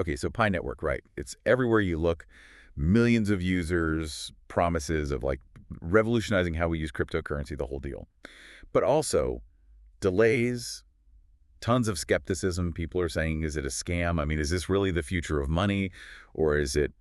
Okay, so Pi Network, right? It's everywhere you look. Millions of users, promises of like revolutionizing how we use cryptocurrency, the whole deal. But also delays, tons of skepticism. People are saying, is it a scam? I mean, is this really the future of money? Or is it,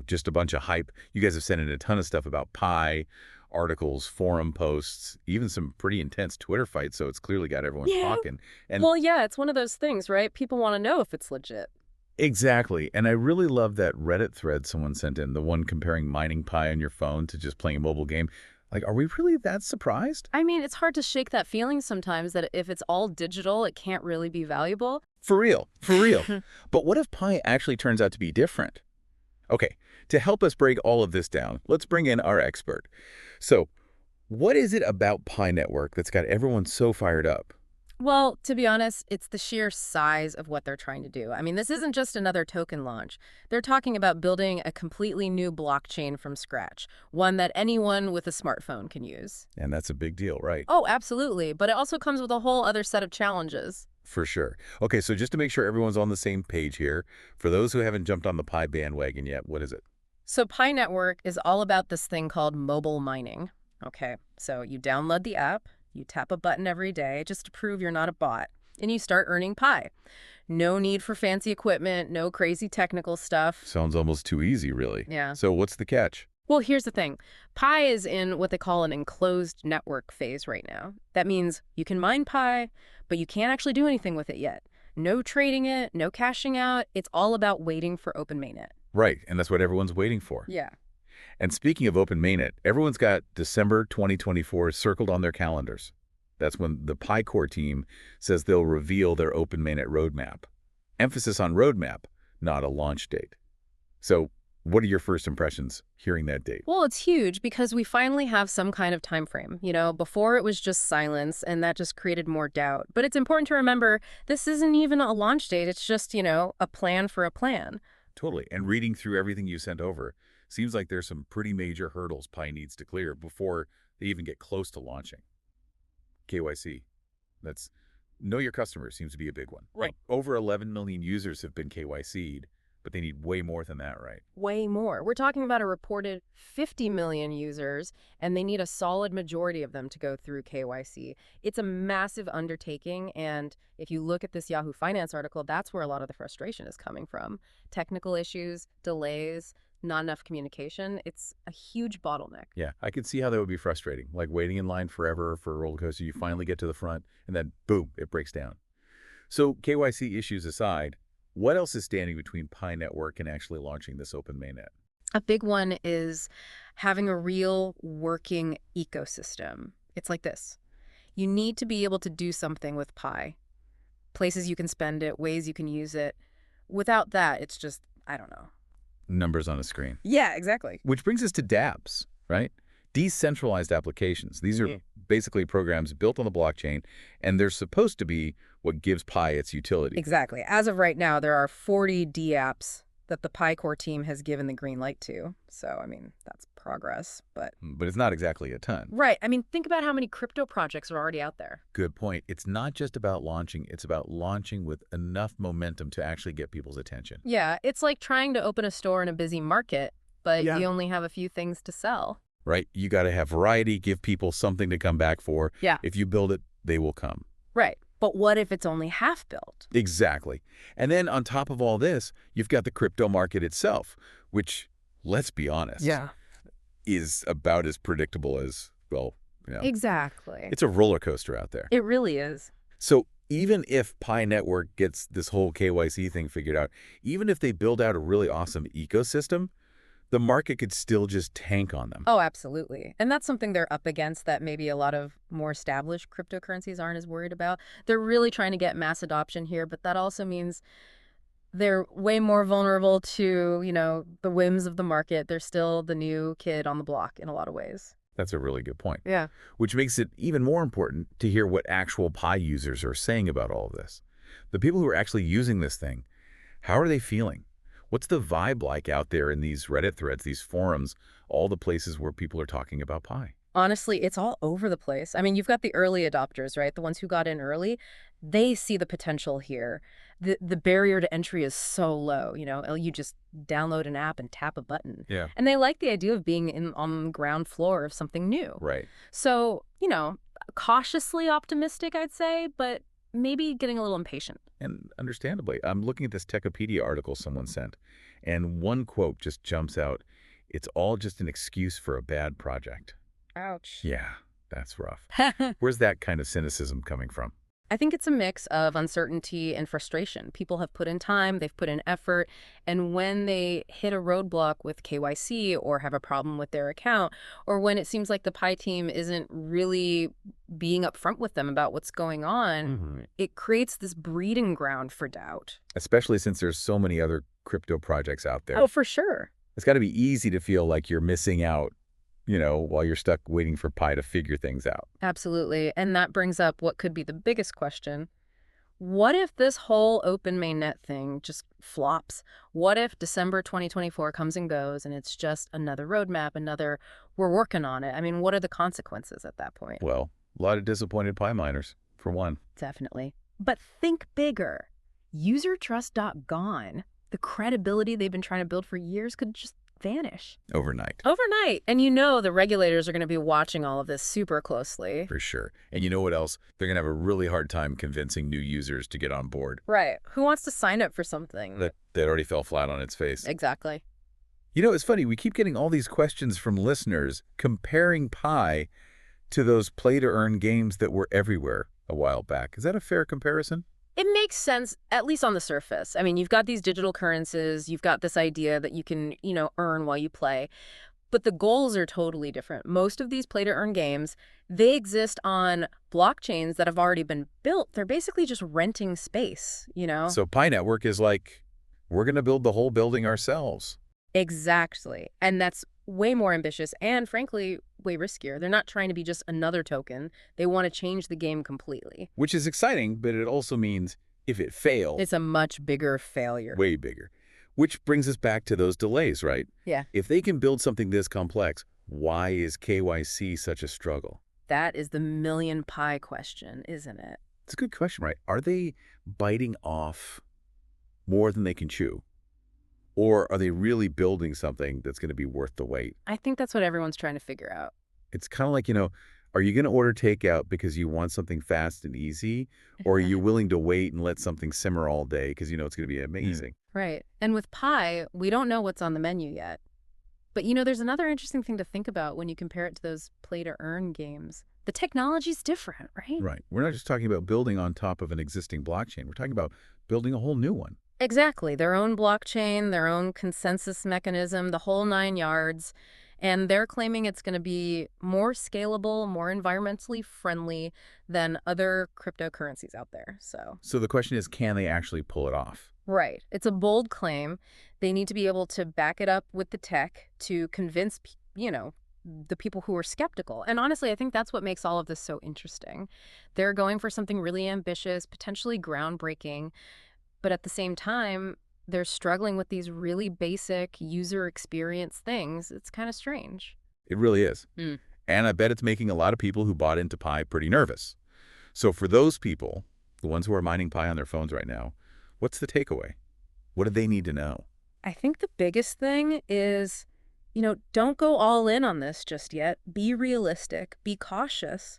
just a bunch of hype? You guys have sent in a ton of stuff about Pi, articles, forum posts, even some pretty intense Twitter fights. So it's clearly got everyone Yeah. talking. And Well, yeah, it's one of those things, right? People want to know if it's legit. exactly. And I really love that Reddit thread someone sent in, the one comparing mining Pi on your phone to just playing a mobile game. Like, are we really that surprised? I mean, it's hard to shake that feeling sometimes that if it's all digital, it can't really be valuable. For real, for real. But what if Pi actually turns out to be different? Okay, to help us break all of this down, let's bring in our expert. So, what is it about Pi Network that's got everyone so fired up? Well, to be honest, it's the sheer size of what they're trying to do. I mean, this isn't just another token launch. They're talking about building a completely new blockchain from scratch, one that anyone with a smartphone can use. And that's a big deal, right? Oh, absolutely. But it also comes with a whole other set of challenges. For sure. Okay, so just to make sure everyone's on the same page here, for those who haven't jumped on the Pi bandwagon yet, what is it? So Pi Network is all about this thing called mobile mining. Okay, so you download the app, you tap a button every day just to prove you're not a bot, and you start earning Pi. No need for fancy equipment, no crazy technical stuff. Sounds almost too easy, really. Yeah. So what's the catch? Well, here's the thing. Pi is in what they call an enclosed network phase right now. That means you can mine Pi, but you can't actually do anything with it yet. No trading it, no cashing out. It's all about waiting for Open Mainnet. Right, and that's what everyone's waiting for. Yeah. And speaking of Open Mainnet, everyone's got December 2024 circled on their calendars. That's when the Pi Core team says they'll reveal their Open Mainnet roadmap. Emphasis on roadmap, not a launch date. So what are your first impressions hearing that date? Well, it's huge because we finally have some kind of time frame. Before it was just silence, and that just created more doubt. But it's important to remember this isn't even a launch date. It's just, a plan for a plan. Totally. And reading through everything you sent over, seems like there's some pretty major hurdles Pi needs to clear before they even get close to launching. KYC. That's know your customer seems to be a big one. Right. Like over 11 million users have been KYC'd, but they need way more than that, right? Way more. We're talking about a reported 50 million users, and they need a solid majority of them to go through KYC. It's a massive undertaking, and if you look at this Yahoo Finance article, that's where a lot of the frustration is coming from. Technical issues, delays, not enough communication. It's a huge bottleneck. Yeah, I could see how that would be frustrating, like waiting in line forever for a roller coaster. You finally get to the front, and then boom, it breaks down. So KYC issues aside, what else is standing between Pi Network and actually launching this Open Mainnet? A big one is having a real working ecosystem. It's like this. You need to be able to do something with Pi. Places you can spend it, ways you can use it. Without that, it's just, I don't know. Numbers on a screen. Yeah, exactly. Which brings us to dApps, right? Decentralized applications. These are basically programs built on the blockchain, and they're supposed to be what gives Pi its utility. Exactly. As of right now, there are 40 dApps that the Pi Core team has given the green light to. So, I mean, that's progress, but... But it's not exactly a ton. Right. I mean, think about how many crypto projects are already out there. Good point. It's not just about launching. It's about launching with enough momentum to actually get people's attention. Yeah, it's like trying to open a store in a busy market, but you only have a few things to sell. Right? You got to have variety, give people something to come back for. Yeah. If you build it, they will come. Right. But what if it's only half built? Exactly. And then on top of all this, you've got the crypto market itself, which, let's be honest, is about as predictable as, well, Exactly. it's a roller coaster out there. It really is. So even if Pi Network gets this whole KYC thing figured out, even if they build out a really awesome ecosystem, the market could still just tank on them. Oh, absolutely. And that's something they're up against that maybe a lot of more established cryptocurrencies aren't as worried about. They're really trying to get mass adoption here, but that also means they're way more vulnerable to, the whims of the market. They're still the new kid on the block in a lot of ways. That's a really good point. Yeah. Which makes it even more important to hear what actual Pi users are saying about all of this. The people who are actually using this thing, how are they feeling? What's the vibe like out there in these Reddit threads, these forums, all the places where people are talking about Pi? Honestly, it's all over the place. I mean, you've got the early adopters, right? The ones who got in early. They see the potential here. The barrier to entry is so low, you just download an app and tap a button. Yeah. And they like the idea of being on the ground floor of something new. Right. So, cautiously optimistic, I'd say, but maybe getting a little impatient. And understandably, I'm looking at this Techopedia article someone sent, and one quote just jumps out. It's all just an excuse for a bad project. Ouch. Yeah, that's rough. Where's that kind of cynicism coming from? I think it's a mix of uncertainty and frustration. People have put in time, they've put in effort, and when they hit a roadblock with KYC or have a problem with their account, or when it seems like the Pi team isn't really being upfront with them about what's going on, it creates this breeding ground for doubt. Especially since there's so many other crypto projects out there. Oh, for sure. It's got to be easy to feel like you're missing out, while you're stuck waiting for Pi to figure things out. Absolutely. And that brings up what could be the biggest question. What if this whole Open Mainnet thing just flops? What if December 2024 comes and goes and it's just another roadmap, another we're working on it? I mean, what are the consequences at that point? Well, a lot of disappointed Pi miners, for one. Definitely. But think bigger. User trust gone. The credibility they've been trying to build for years could just vanish. Overnight. Overnight. And the regulators are going to be watching all of this super closely. For sure. And you know what else? They're going to have a really hard time convincing new users to get on board. Right. Who wants to sign up for something That already fell flat on its face. Exactly. It's funny. We keep getting all these questions from listeners comparing Pi to those play-to-earn games that were everywhere a while back. Is that a fair comparison? It makes sense, at least on the surface. I mean, you've got these digital currencies, you've got this idea that you can, earn while you play. But the goals are totally different. Most of these play-to-earn games, they exist on blockchains that have already been built. They're basically just renting space, So Pi Network is like, we're going to build the whole building ourselves. Exactly. And that's way more ambitious and, frankly, way riskier. They're not trying to be just another token. They want to change the game completely. Which is exciting, but it also means if it fails... It's a much bigger failure. Way bigger. Which brings us back to those delays, right? Yeah. If they can build something this complex, why is KYC such a struggle? That is the million Pi question, isn't it? It's a good question, right? Are they biting off more than they can chew? Or are they really building something that's going to be worth the wait? I think that's what everyone's trying to figure out. It's kind of like, are you going to order takeout because you want something fast and easy? Or are you willing to wait and let something simmer all day because you know it's going to be amazing? Right. And with Pi, we don't know what's on the menu yet. But, there's another interesting thing to think about when you compare it to those play-to-earn games. The technology's different, right? Right. We're not just talking about building on top of an existing blockchain. We're talking about building a whole new one. Exactly. Their own blockchain, their own consensus mechanism, the whole 9 yards. And they're claiming it's going to be more scalable, more environmentally friendly than other cryptocurrencies out there. So the question is, can they actually pull it off? Right. It's a bold claim. They need to be able to back it up with the tech to convince, the people who are skeptical. And honestly, I think that's what makes all of this so interesting. They're going for something really ambitious, potentially groundbreaking. But at the same time, they're struggling with these really basic user experience things. It's kind of strange. It really is. Mm. And I bet it's making a lot of people who bought into Pi pretty nervous. So for those people, the ones who are mining Pi on their phones right now, what's the takeaway? What do they need to know? I think the biggest thing is, don't go all in on this just yet. Be realistic. Be cautious.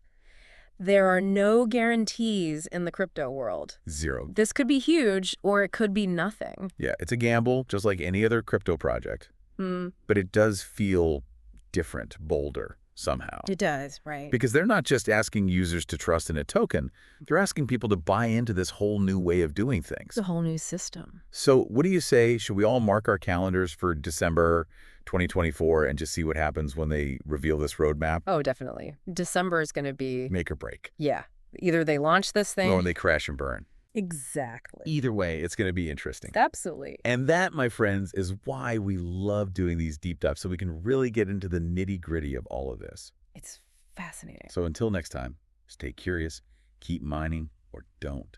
There are no guarantees in the crypto world. Zero. This could be huge or it could be nothing. Yeah, it's a gamble, just like any other crypto project. But it does feel different, bolder, somehow. It does, right? Because they're not just asking users to trust in a token. They're asking people to buy into this whole new way of doing things. It's a whole new system. So what do you say? Should we all mark our calendars for December 2024 and just see what happens when they reveal this roadmap? Oh, definitely. December is going to be... Make or break. Yeah. Either they launch this thing... Or they crash and burn. Exactly. Either way, it's going to be interesting. Absolutely. And that, my friends, is why we love doing these deep dives, so we can really get into the nitty-gritty of all of this. It's fascinating. So until next time, stay curious, keep mining, or don't.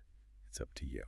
It's up to you.